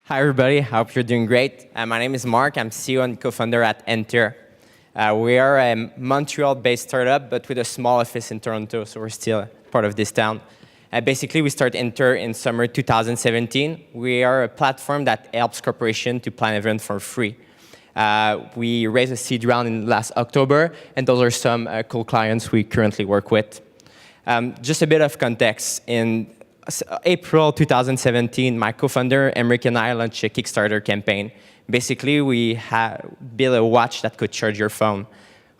Hi, everybody. Hope you're doing great. My name is Mark. I'm CEO and co-founder at Entr. We are a Montreal-based startup, but with a small office in Toronto, so we're still part of this town. Basically, we started Entr in summer 2017. We are a platform that helps corporations to plan events for free. We raised a seed round in last October, and those are some cool clients we currently work with. Just a bit of context. In April 2017, my co-founder, Emric, and I launched a Kickstarter campaign. Basically, we built a watch that could charge your phone.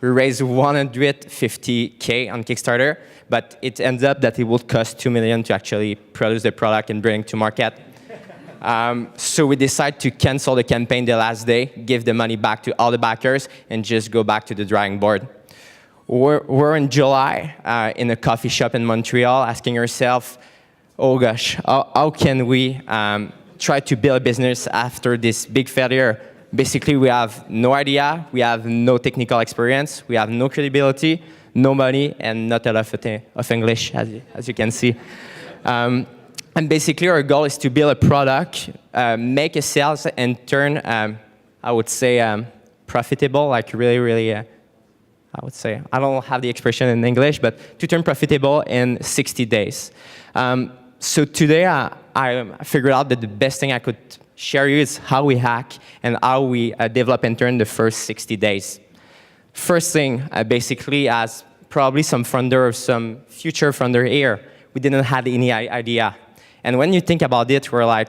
We raised $150K on Kickstarter, but it ends up that it would cost $2 million to actually produce the product and bring it to market. So we decided to cancel the campaign the last day, give the money back to all the backers, and just go back to the drawing board. We're in July in a coffee shop in Montreal, asking ourselves, oh gosh, how can we try to build a business after this big failure? Basically, we have no idea, we have no technical experience, we have no credibility, no money, and not a lot of English, as you can see. And basically, our goal is to build a product, make a sales, and turn, I would say, profitable, like really, I would say, I don't have the expression in English, but to turn profitable in 60 days. So today, I figured out that the best thing I could share you is how we hack and how we develop Entr in the first 60 days. First thing, basically, as probably some funder or some future funder here, we didn't have any idea. And when you think about it, we're like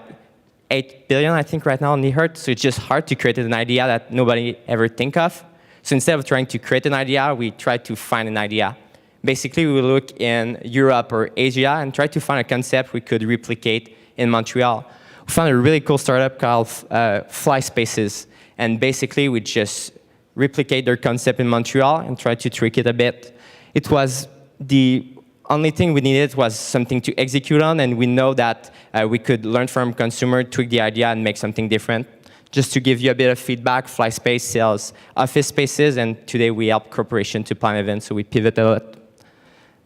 8 billion, I think, right now on the earth. So it's just hard to create an idea that nobody ever think of. So instead of trying to create an idea, we try to find an idea. Basically, we look in Europe or Asia and try to find a concept we could replicate in Montreal. We found a really cool startup called Fly Spaces. And basically, we just replicate their concept in Montreal and try to tweak it a bit. It was the only thing we needed was something to execute on, and we know that we could learn from consumer, tweak the idea, and make something different. Just to give you a bit of feedback, FlySpace sells office spaces, and today we help corporations to plan events, so we pivot a lot.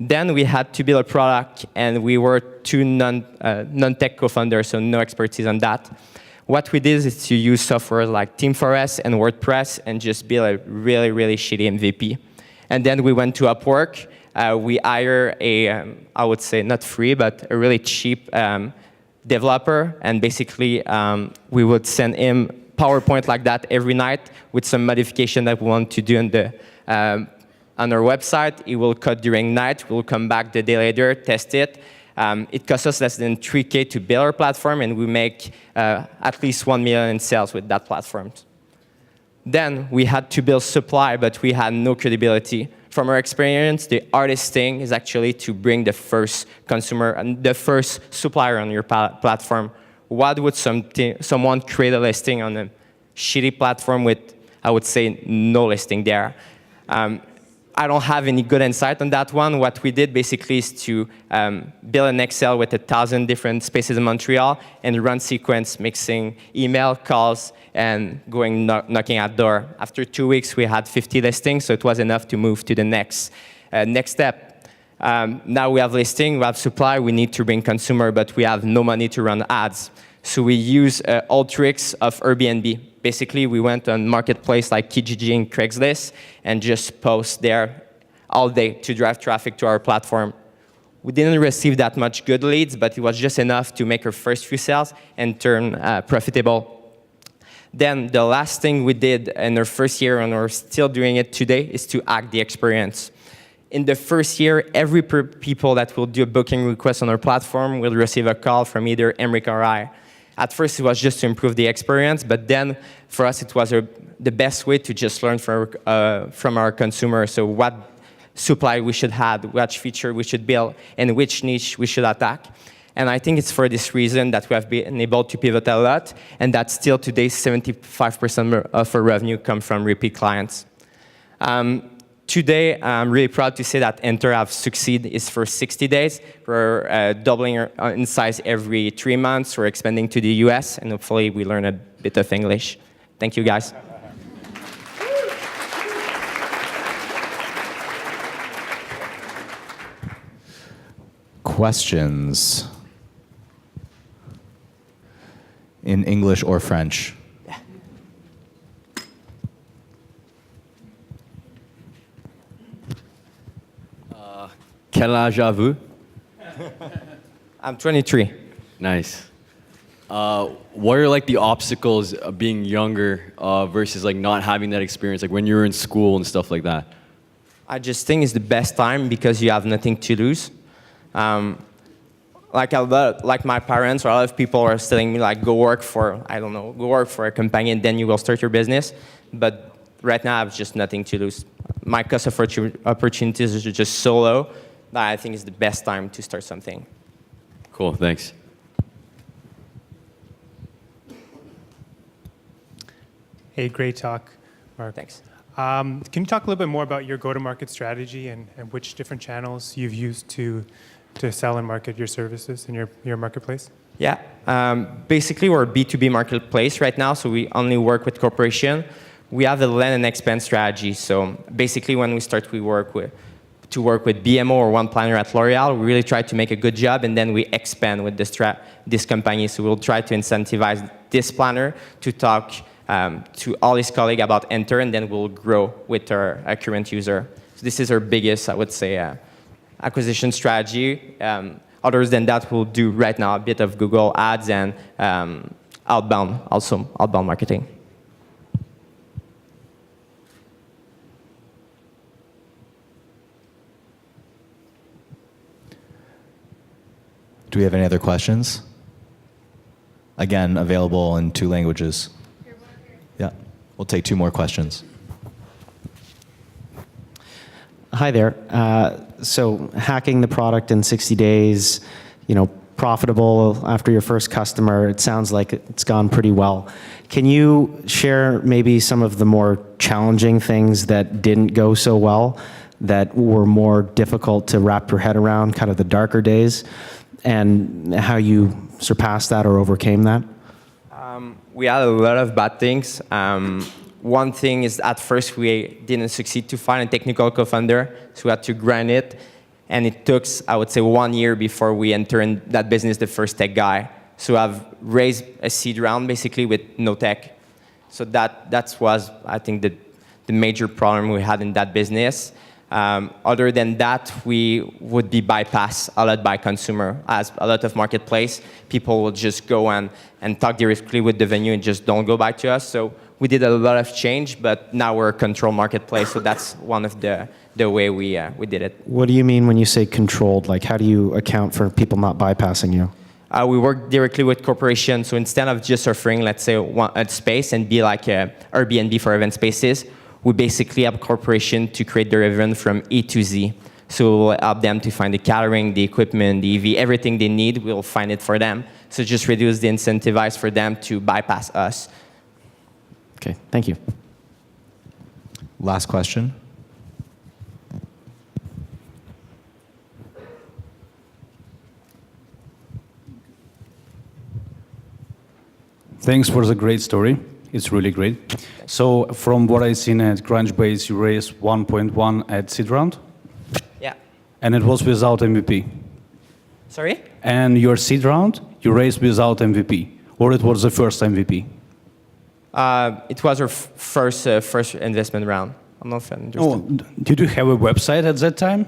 Then we had to build a product, and we were two non-tech co-founders, so no expertise on that. What we did is to use software like Team4S and WordPress and just build a really shitty MVP. And then we went to Upwork. We hired a, I would say not free, but a really cheap developer. And basically, we would send him PowerPoint like that every night with some modification that we want to do on our website. It will code during night. We'll come back the day later, test it. It costs us less than 3K to build our platform, and we make at least 1 million in sales with that platform. Then we had to build supply, but we had no credibility. From our experience, the hardest thing is actually to bring the first consumer and the first supplier on your platform. Why would someone create a listing on a shitty platform with, I would say, no listing there? I don't have any good insight on that one. What we did basically is to build an Excel with 1,000 different spaces in Montreal and run sequence, mixing email, calls, and going knocking at door. After 2 weeks, we had 50 listings, so it was enough to move to the next step. Now we have listing, we have supply, we need to bring consumer, but we have no money to run ads. So we use all tricks of Airbnb. Basically, we went on marketplace like Kijiji and Craigslist and just post there all day to drive traffic to our platform. We didn't receive that much good leads, but it was just enough to make our first few sales and turn profitable. Then the last thing we did in our first year, and we're still doing it today, is to hack the experience. In the first year, every people that will do a booking request on our platform will receive a call from either Emric or I. At first, it was just to improve the experience, but then for us, it was the best way to just learn from our consumers. So what supply we should have, which feature we should build, and which niche we should attack. And I think it's for this reason that we have been able to pivot a lot, and that still today 75% of our revenue come from repeat clients. Today, I'm really proud to say that Entr have succeeded its first 60 days. We're doubling in size every 3 months. We're expanding to the US, and hopefully we learn a bit of English. Thank you, guys. Questions? in English or French. Quel âge avez-vous? I'm 23. Nice. What are like the obstacles of being younger versus like not having that experience, like when you were in school and stuff like that? I just think it's the best time because you have nothing to lose. Like my parents or a lot of people are telling me like go work for, I don't know, go work for a company and then you will start your business. But right now I have just nothing to lose. My cost of opportunities is just so low that I think it's the best time to start something. Cool, thanks. Hey, great talk, Mark. Thanks. Can you talk a little bit more about your go-to-market strategy and which different channels you've used to sell and market your services in your marketplace? Yeah, basically we're a B2B marketplace right now, so we only work with corporation. We have a land and expand strategy. So basically when we start, we work with BMO or one planner at L'Oreal. We really try to make a good job, and then we expand with this company. So we'll try to incentivize this planner to talk to all his colleagues about Entr, and then we'll grow with our current user. So this is our biggest, I would say, acquisition strategy. Other than that, we'll do right now a bit of Google ads and outbound marketing. Do we have any other questions? Again, available in 2 languages. Yeah, we'll take 2 more questions. Hi there. So hacking the product in 60 days, profitable after your first customer, it sounds like it's gone pretty well. Can you share maybe some of the more challenging things that didn't go so well, that were more difficult to wrap your head around, kind of the darker days, and how you surpassed that or overcame that? We had a lot of bad things. One thing is at first we didn't succeed to find a technical co-founder, so we had to grind it. And it took, I would say, 1 year before we entered in that business, the first tech guy. So I've raised a seed round basically with no tech. So that was, I think, the major problem we had in that business. Other than that, we would be bypassed a lot by consumer. As a lot of marketplace, people will just go and talk directly with the venue and just don't go back to us. So we did a lot of change, but now we're a controlled marketplace. So that's one of the way we did it. What do you mean when you say controlled? Like, how do you account for people not bypassing you? We work directly with corporations. So instead of just offering, let's say, a space and be like a Airbnb for event spaces, we basically have a corporation to create their event from A to Z. So we'll help them to find the catering, the equipment, the EV, everything they need, we'll find it for them. So just reduce the incentivize for them to bypass us. Okay, thank you. Last question. Thanks for the great story. It's really great. So from what I've seen at Crunchbase, you raised 1.1 at seed round? Yeah. And it was without MVP? Sorry? And your seed round, you raised without MVP? Or it was the first MVP? It was our first investment round. I'm not understand. Oh, did you have a website at that time?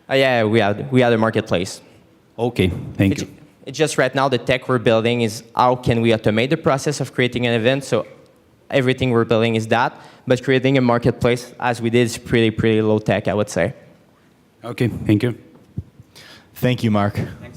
Yeah, we had a marketplace. Okay, thank you. It's just right now the tech we're building is how can we automate the process of creating an event. So everything we're building is that, but creating a marketplace as we did is pretty low tech, I would say. Okay, thank you. Thank you, Mark. Thanks.